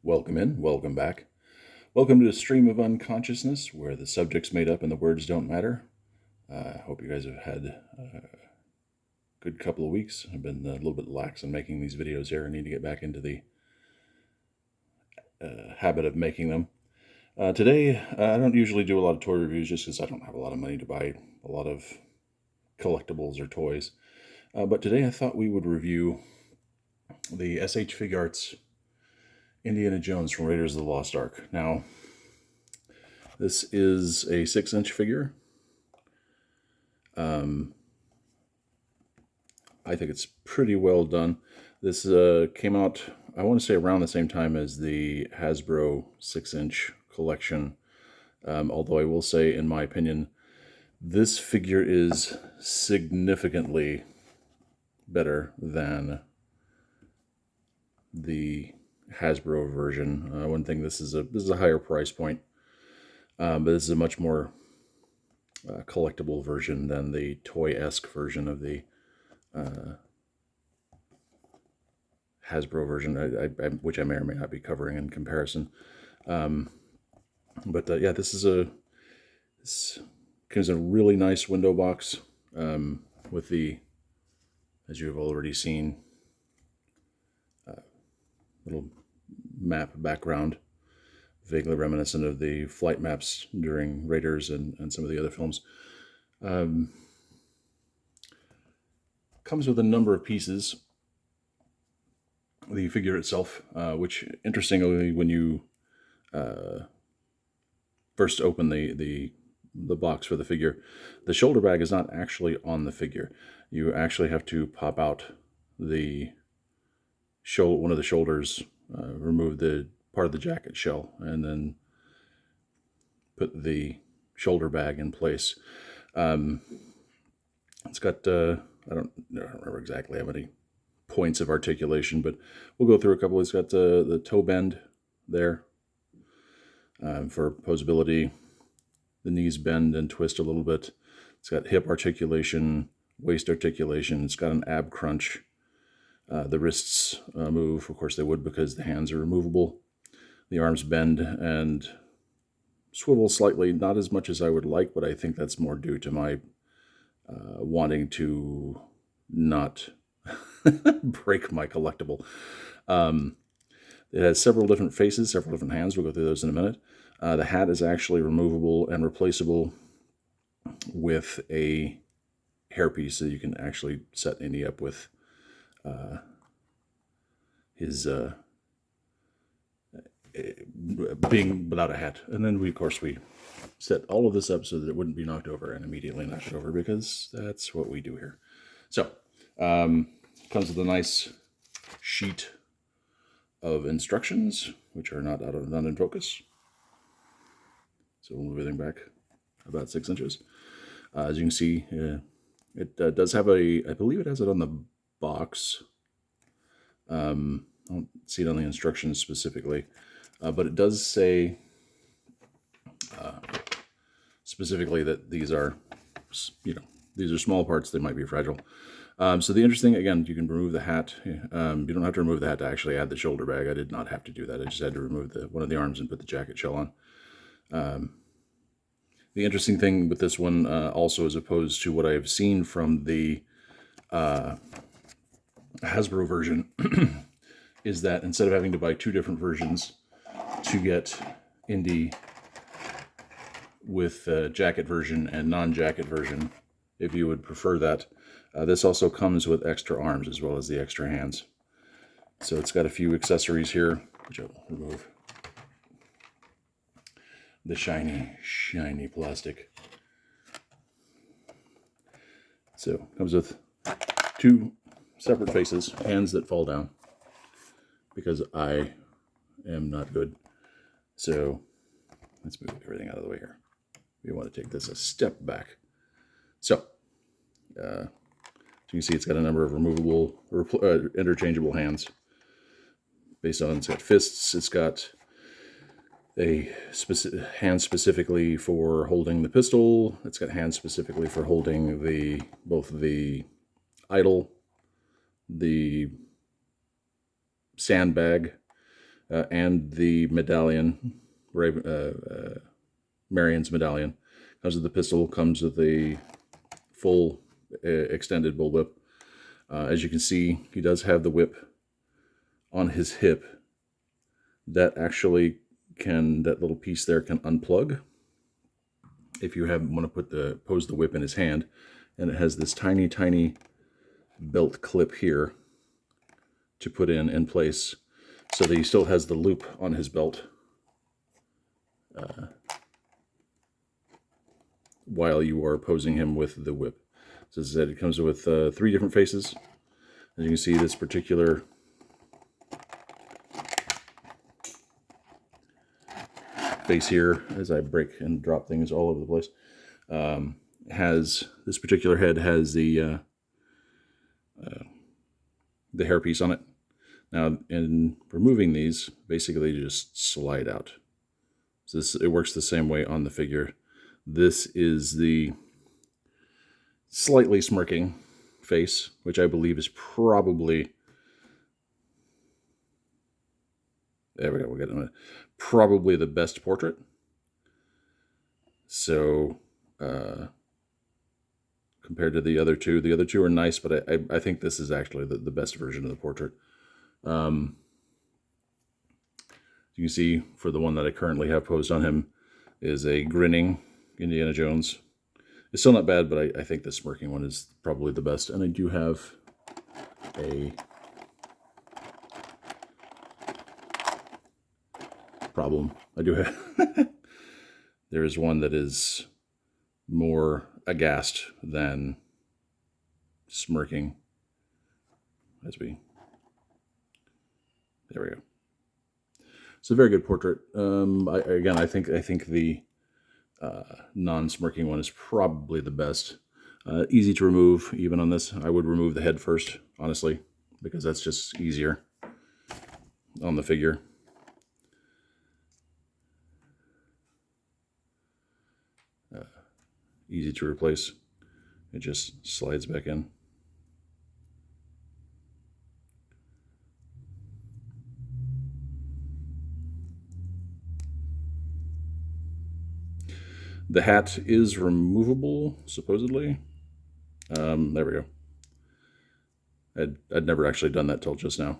Welcome in, welcome back. Welcome to Stream-of-Unconsciousness, where the subject's made up and the words don't matter. I hope you guys have had a good couple of weeks. I've been a little bit lax in making these videos here. I need to get back into the habit of making them. Today, I don't usually do a lot of toy reviews just because I don't have a lot of money to buy a lot of collectibles or toys. But today I thought we would review the SHFiguarts Indiana Jones from Raiders of the Lost Ark. Now, this is a 6-inch figure. I think it's pretty well done. This came out, I want to say, around the same time as the Hasbro 6-inch collection. Although I will say, in my opinion, this figure is significantly better than the Hasbro version. One thing, this is a higher price point, but this is a much more collectible version than the toy-esque version of the Hasbro version, which I may or may not be covering in comparison. Yeah, this comes in a really nice window box with the, as you have already seen, little map background, vaguely reminiscent of the flight maps during Raiders and some of the other films. Comes with a number of pieces. The figure itself, which interestingly, when you first open the box for the figure, the shoulder bag is not actually on the figure. You actually have to pop out one of the shoulders, remove the part of the jacket shell, and then put the shoulder bag in place. It's got, I don't remember exactly how many points of articulation, but we'll go through a couple. It's got the toe bend there for posability. The knees bend and twist a little bit. It's got hip articulation, waist articulation. It's got an ab crunch. The wrists move. Of course they would, because the hands are removable. The arms bend and swivel slightly, not as much as I would like, but I think that's more due to my wanting to not break my collectible. It has several different faces, several different hands. We'll go through those in a minute. The hat is actually removable and replaceable with a hairpiece, so you can actually set Indy up with his being without a hat. And then we set all of this up so that it wouldn't be knocked over, and immediately knocked it over, because that's what we do here. So comes with a nice sheet of instructions, which are not in focus. So we'll move everything back about 6 inches. As you can see, it does have I believe it has it on the box. I don't see it on the instructions specifically, but it does say specifically that these are small parts. They might be fragile. So the interesting, again, you can remove the hat. You don't have to remove the hat to actually add the shoulder bag. I did not have to do that. I just had to remove one of the arms and put the jacket shell on. The interesting thing with this one, also, as opposed to what I've seen from the Hasbro version, is that instead of having to buy two different versions to get Indy with jacket version and non-jacket version, if you would prefer that, this also comes with extra arms as well as the extra hands. So it's got a few accessories here, which I'll remove. The shiny plastic. So comes with two separate faces, hands that fall down, because I am not good. So let's move everything out of the way here. We want to take this a step back. So you can see it's got a number of removable, interchangeable hands. Based on, it's got fists, it's got a hand specifically for holding the pistol. It's got hands specifically for holding both the idol, the sandbag, and the medallion, Marion's medallion. Comes with the pistol, comes with the full extended bullwhip. As you can see, he does have the whip on his hip. That actually that little piece there can unplug if you want to pose the whip in his hand. And it has this tiny, tiny belt clip here to put in place so that he still has the loop on his belt while you are posing him with the whip. So as I said, it comes with 3 different faces. As you can see, this particular face here, as I break and drop things all over the place, this particular head has the hairpiece on it. Now, in removing these, basically you just slide out. So it works the same way on the figure. This is the slightly smirking face, which I believe is probably, there we go, we'll get it, probably the best portrait. So compared to the other two are nice, but I think this is actually the best version of the portrait. You can see for the one that I currently have posed on him is a grinning Indiana Jones. It's still not bad, but I think the smirking one is probably the best. And I do have a problem. I do have there is one that is more aghast than smirking. There we go. It's a very good portrait. I think the non-smirking one is probably the best. Easy to remove, even on this. I would remove the head first, honestly, because that's just easier on the figure. Easy to replace. It just slides back in. The hat is removable, supposedly. There we go. I'd never actually done that till just now.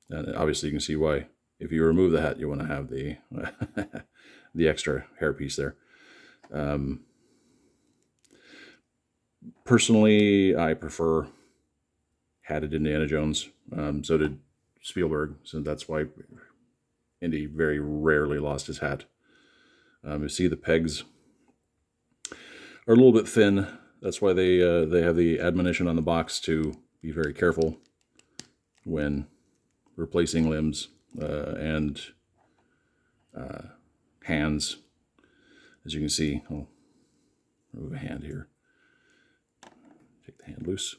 And obviously you can see why. If you remove the hat, you want to have the the extra hairpiece there. Personally, I prefer hatted Indiana Jones. So did Spielberg, so that's why Indy very rarely lost his hat. You see the pegs are a little bit thin. That's why they have the admonition on the box to be very careful when replacing limbs and hands. As you can see, I'll remove a hand here. Take the hand loose.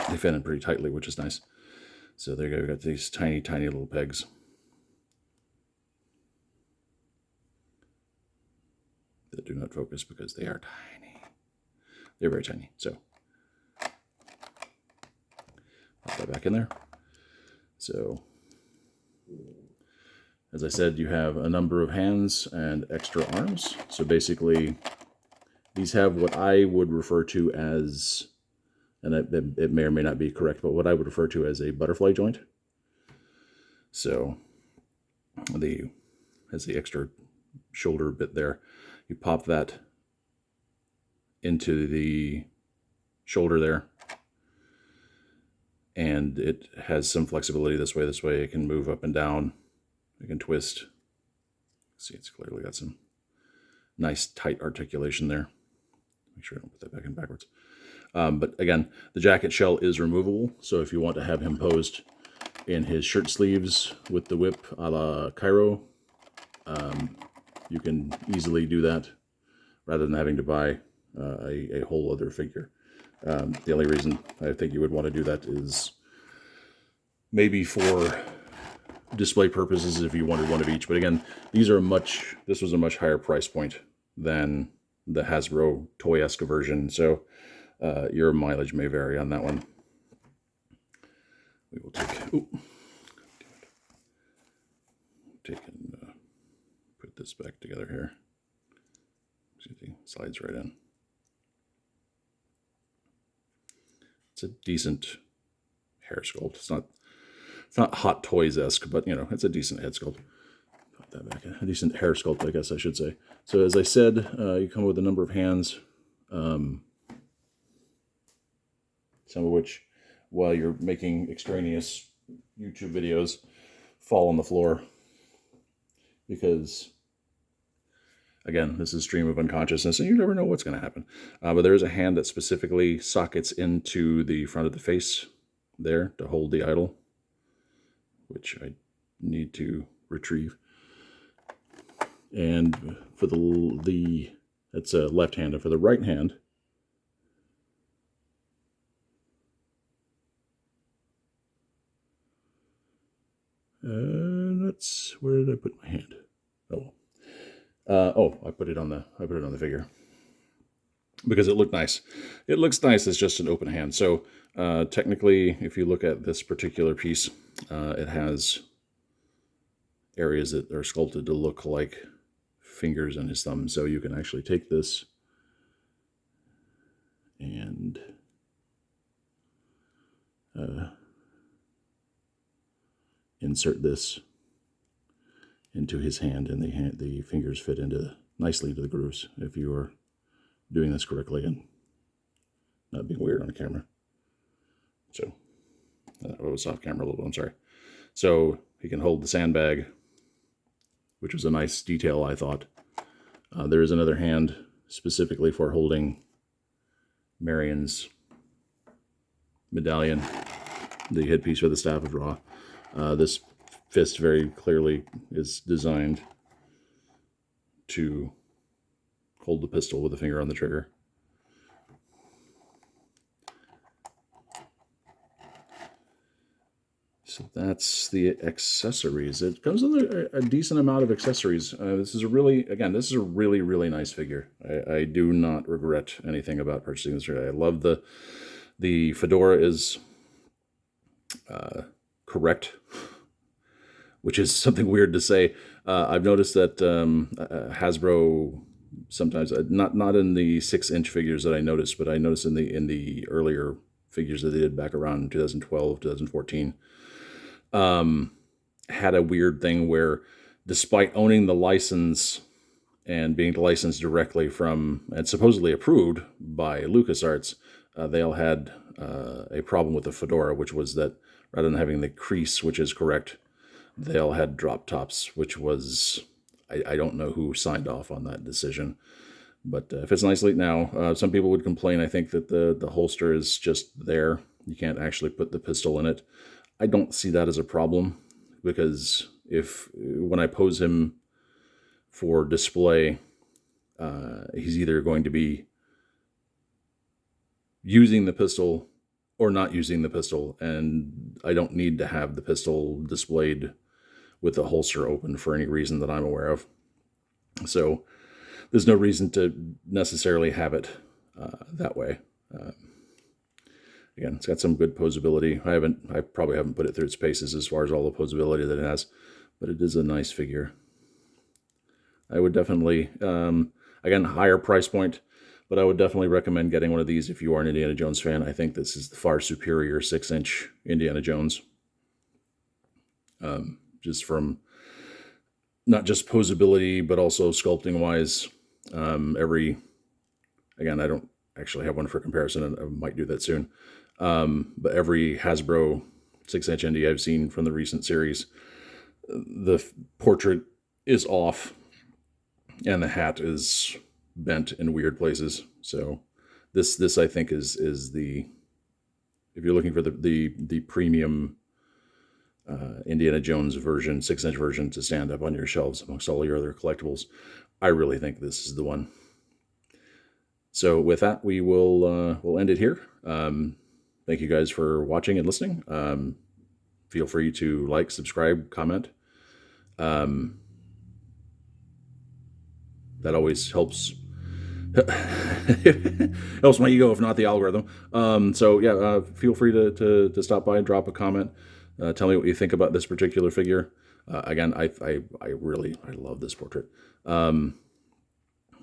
They fit in pretty tightly, which is nice. So there you go. We've got these tiny, tiny little pegs. That do not focus because they are tiny. They're very tiny. So pop that back in there. So as I said, you have a number of hands and extra arms. So basically, these have what I would refer to as, and it may or may not be correct, but what I would refer to as a butterfly joint. So has the extra shoulder bit there. You pop that into the shoulder there, and it has some flexibility this way. This way it can move up and down. It can twist. See, it's clearly got some nice tight articulation there. Make sure I don't put that back in backwards. But again, the jacket shell is removable, so if you want to have him posed in his shirt sleeves with the whip a la Cairo, you can easily do that rather than having to buy a whole other figure. The only reason I think you would want to do that is maybe for display purposes if you wanted one of each. But again, this was a much higher price point than the Hasbro toy-esque version, so your mileage may vary on that one. We will take, take and put this back together here. See, slides right in. It's a decent hair sculpt. It's not Hot Toys-esque, but you know, it's a decent head sculpt. Put that back in. A decent hair sculpt, I guess I should say. So as I said, you come with a number of hands, some of which, while you're making extraneous YouTube videos, fall on the floor because, again, this is Stream of Unconsciousness, and you never know what's going to happen. But there is a hand that specifically sockets into the front of the face there to hold the idol, which I need to retrieve. And for that's a left hand, and for the right hand, where did I put my hand? I put it on the figure because it looked nice. It looks nice as just an open hand. So technically, if you look at this particular piece, it has areas that are sculpted to look like fingers and his thumb. So you can actually take this and insert this into his hand, and the fingers fit nicely into the grooves if you are doing this correctly and not being weird on camera. So that was off camera a little bit, I'm sorry. So he can hold the sandbag, which was a nice detail, I thought. There is another hand specifically for holding Marion's medallion, the headpiece for the Staff of Ra. This fist very clearly is designed to hold the pistol with a finger on the trigger. So that's the accessories. It comes with a decent amount of accessories. This is a really nice figure. I do not regret anything about purchasing this figure. I love the fedora is correct, which is something weird to say. I've noticed that Hasbro sometimes, not in the 6-inch figures that I noticed, but I noticed in the earlier figures that they did back around 2012, 2014, had a weird thing where, despite owning the license and being licensed directly from and supposedly approved by LucasArts, they all had a problem with the fedora, which was that rather than having the crease, which is correct, they all had drop tops, which was, I don't know who signed off on that decision. But if it's nicely now, some people would complain, I think, that the holster is just there. You can't actually put the pistol in it. I don't see that as a problem, because when I pose him for display, he's either going to be using the pistol or not using the pistol, and I don't need to have the pistol displayed with the holster open for any reason that I'm aware of. So there's no reason to necessarily have it that way. Again, it's got some good posability. I probably haven't put it through its paces as far as all the posability that it has, but it is a nice figure. I would definitely, again, higher price point, but I would definitely recommend getting one of these if you are an Indiana Jones fan. I think this is the far superior 6-inch Indiana Jones. Just from not just posability, but also sculpting wise. Again, I don't actually have one for comparison, and I might do that soon. But every Hasbro 6-inch Indy I've seen from the recent series, the portrait is off and the hat is bent in weird places. So this I think is the, if you're looking for the premium Indiana Jones version, 6-inch version to stand up on your shelves amongst all your other collectibles, I really think this is the one. So with that, we'll end it here. Thank you guys for watching and listening. Feel free to like, subscribe, comment. That always helps. Helps my ego, if not the algorithm. So yeah, feel free to stop by and drop a comment. Tell me what you think about this particular figure. Again, I love this portrait.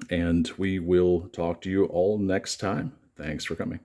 And we will talk to you all next time. Thanks for coming.